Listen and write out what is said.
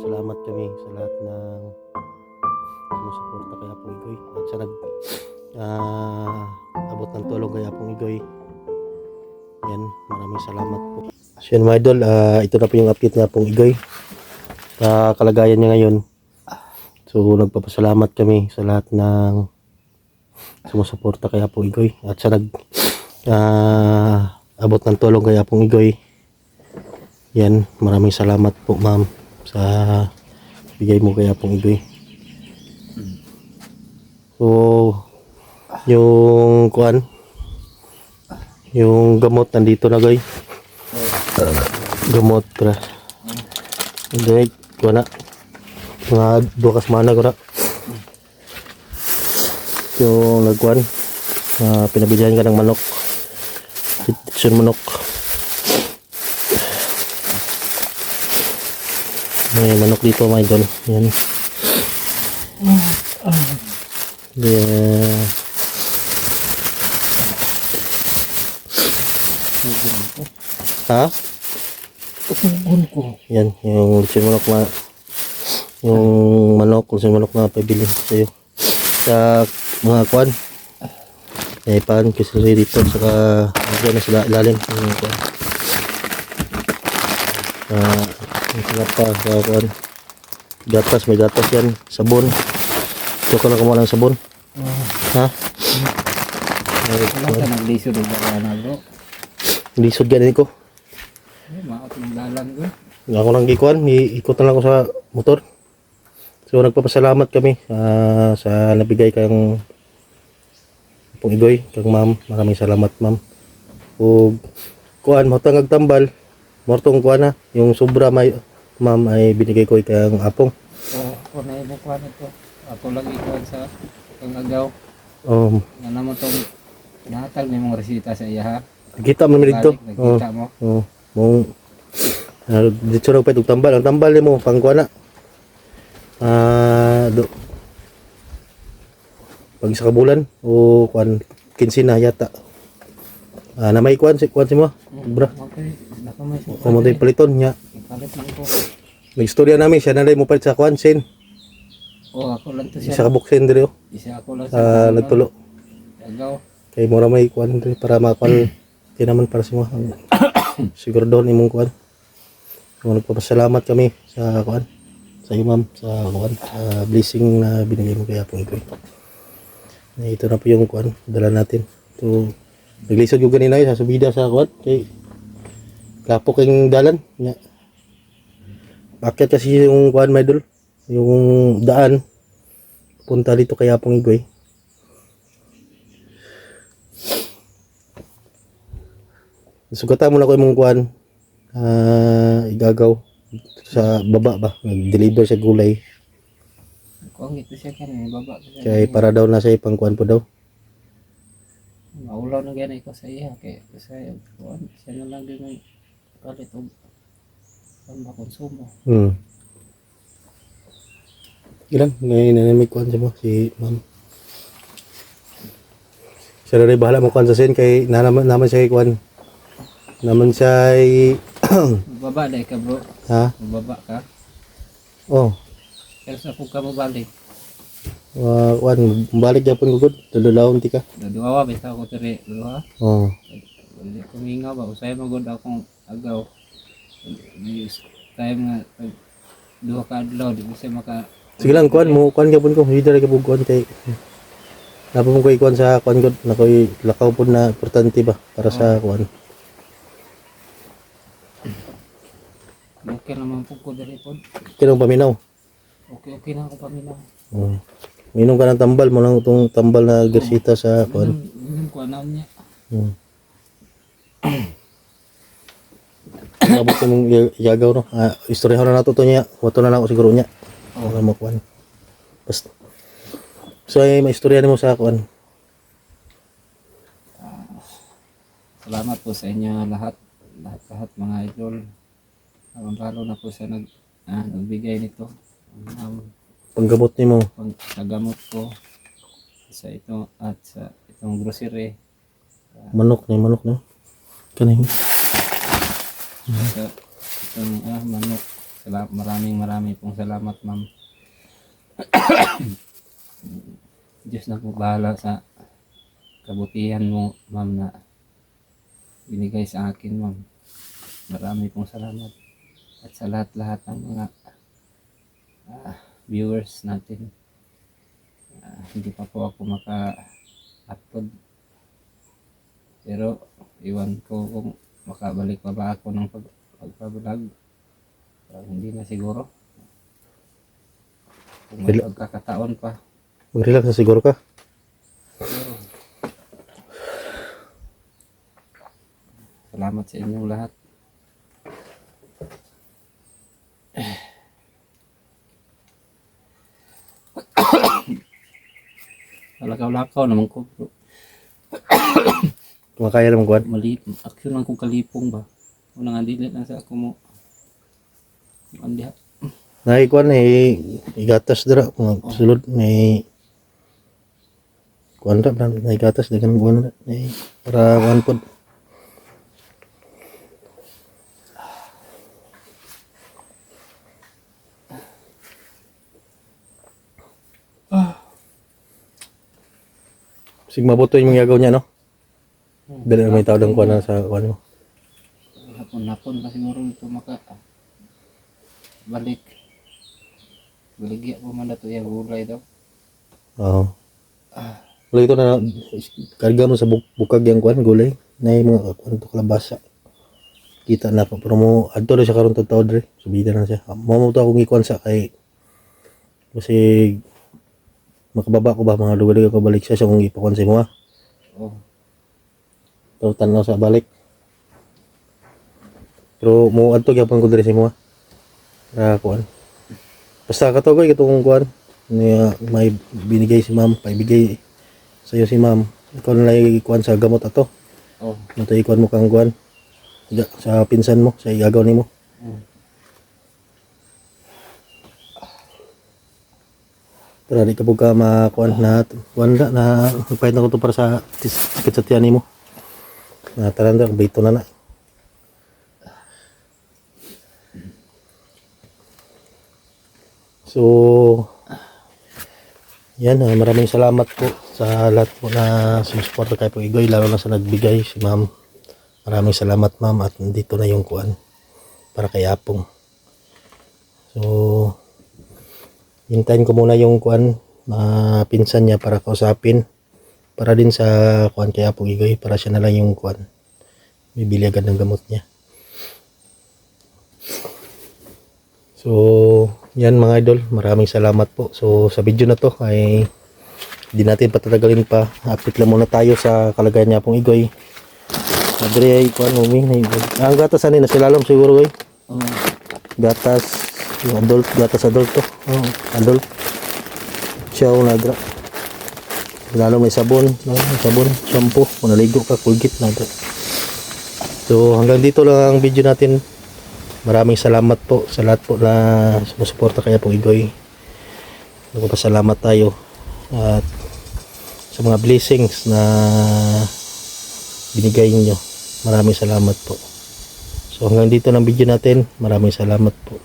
nagpapasalamat kami sa lahat ng sumusuporta kay Apong Igoy at sa abot ng tulong kay Apong Igoy. Yan, maraming salamat po. So yun mga idol, ito na po yung update ni Apong Igoy sa kalagayan niya ngayon. So nagpapasalamat kami sa lahat ng sumusuporta kay Apong Igoy at sa abot ng tulong kay Apong Igoy. Yan, maraming salamat po ma'am sa bigay mo kay Apong Igoy. So yung yung gamot nandito na guys. Gamot para hindi ko na mga bukas mana ko na yung nagkuhan pinabilihan ka ng manok, kitchen manok. May manok dito mga idol. Yan. Yeah. Ha? Tutugon ko. Yan, yung litsin manok na litsin manok na pabili sa'yo sa mga kuan pan kasi dito saka dyan na sila ilalim yung kuan yung pa sa kuan gatas, may gatas yan, sabon. Ito ka lang kumuha ng sabon. Ha? Wala ka naglisod ng bakana bro. Lisod ganin ko. Maot ng dalan ko. Ako nang gikuan, iikot na lang ako sa motor. So nagpapasalamat kami sa nabigay kang Apong Igoy, kang ma'am. Maraming salamat ma'am. Ug kuan mo tangag tambal. Mortong kuan na, yung sobra may ma'am ay binigay ko kang Apong. Ako na yung kuha nito. Ako lang ikuha sa kangagaw. Nga naman itong nahatag may mga resita sa iya ha. Kita mo dito. Nakita mo. Mong dito na pa itong tambal. Ang tambal mo pang kuan na. Pag isa ka bulan o kuan 15 na yata. Na may kuan si mo. Bra. Okay. Nakamay sa Kung mo tayo paliton niya. ipalit lang ko. Nag-istorya namin siya na mo palit sa kuan sin. Ako lang to siya. Isa ka buksin diri oh. Isa ako lang Nagtulo. Agaw. Kay mura may kuan diri para makuan. Di naman para sa mo. Siguro doon imong kuan. So, nagpapasalamat kami sa kuan. Sa iyo ma'am sa kuan. Sa blessing na binigay mo kay Apong Igoy. Ito na po yung kuan. Dala natin. So, naglisod ko ganina sa subida sa kuan. Kay kapok yung dalan. Bakit kasi yung kuan my idol. Yung daan punta dito kay Apong Igoy. Sugatan mo na ko yung kuan igagaw sa baba ba, nag-deliver sa gulay Kung ito siya kanina baba. kay para daw na sa ipang kuan po daw. Maulaw na ganay ko sa iya kay kasi kuan siya na lang din may kalit og konsumo. Ilan ngayon na may kuan siya mo si ma'am. Siya na rin bahala mo kuan sa sin kay naman siya kuan naman siya Baba dai ka bro. ha? Baba ka. Oh, Pero sa kung ka mabalik. kuan balik gyapon gugod tululawon ti ka. Duwa bitaw ko tiri duha. Oh, Hindi ko mingaw ba usay magod akong agaw. Time nga duha ka adlaw di ko siya maka sige lang kuan mo kuan gyapon ko hidra ka kuan kay napa mo koy kuan sa kuan gud na koy lakaw pud na importante ba para sa kuan. okay naman po ko diri pod. Kinong paminaw. Okay na ako paminaw. Minom ka ng tambal mo lang itong tambal na gersita sa kuan. Minum ko na niya. Abot mong yagaw no. Istorya na nato to niya. Wato na lang ako siguro niya. Wala mo kuan. Basta. So ay may istorya nimo sa kuan. Salamat po sa inyo lahat mga idol. Lalo na po sa nagbigay nito. Panggamot nimo. Sa gamot ko sa ito at sa itong grocery. Manok na. Kanin. Sa itong manok Maraming pong salamat, ma'am. Diyos na po bahala sa kabutihan mo, ma'am, na binigay sa akin, ma'am. Marami pong salamat. At sa lahat-lahat ng mga viewers natin. Hindi pa po ako maka-upload. Pero iwan ko kung makabalik pa ba ako ng pagpa-vlog. Hindi na siguro. Kung may pagkakataon pa. Mag-relax na siguro ka. Siguro. Salamat sa inyong lahat. Lakaw-lakaw naman ko, bro. Kumakaya naman kuan. Aksyon lang kong kalipong ba. Unang andilit na sa ako mo. Andiha. Kuan igatas dira mga sulod kuan ra igatas dengan kuan para kuan pod. Sigma boto yung mga gagaw niya, no? Dali na may tao ng kuan na sa kuan mo. Hapon-hapon pa siguro ito balik. Baligya po man na ito yung gulay daw. Oo. Wala ito na karga mo sa bukag yung kuan gulay. Na yung mga kuan to kalabasa. Kita na pa pero mo adto na siya karon tao dre. Subida na siya. Mo to akong ikuan sa kay kasi makababa ko ba mga lugar ko balik siya kung ipakuan sa mo. Oh. Pero tanaw sa balik. Pero mo adto gyapon ko diri sa mo. Kuan. Basta katogoy itong kuan niya may binigay si ma'am, paibigay sa iyo si ma'am. Ikaw na lang kuan sa gamot ato. Oh. Natay kuan mo kang kuan sa pinsan mo, sa igagaw nimo. Pero di ka po ka makuan na wala na pahit na ko to para sa kitsatian nimo. Na taranda bito na na. So yan, maraming salamat po sa lahat po na sumusuporta kay Igoy, lalo na sa nagbigay si ma'am. Maraming salamat ma'am at dito na yung kuan para kay Apong. So hintayin ko muna yung kuan na pinsan niya para kausapin para din sa kuan kay Apong Igoy para siya na lang yung kuan bibili agad ng gamot niya. So yan mga idol, maraming salamat po. So sa video na to ay hindi natin patatagalin pa, update lang muna tayo sa kalagayan niya Apong Igoy. Madre ay kuan umi ang gatas ani na silalom siguro ay gatas yung gatas adult to. Adult siya nagra lalo may sabon, shampoo, kung naligo ka, Colgate nagra. So hanggang dito lang ang video natin. Maraming salamat po sa lahat po na sumusuporta kay Apong Igoy. Nagpapasalamat tayo at sa mga blessings na binigay niyo. Maraming salamat po. So hanggang dito ng video natin. Maraming salamat po.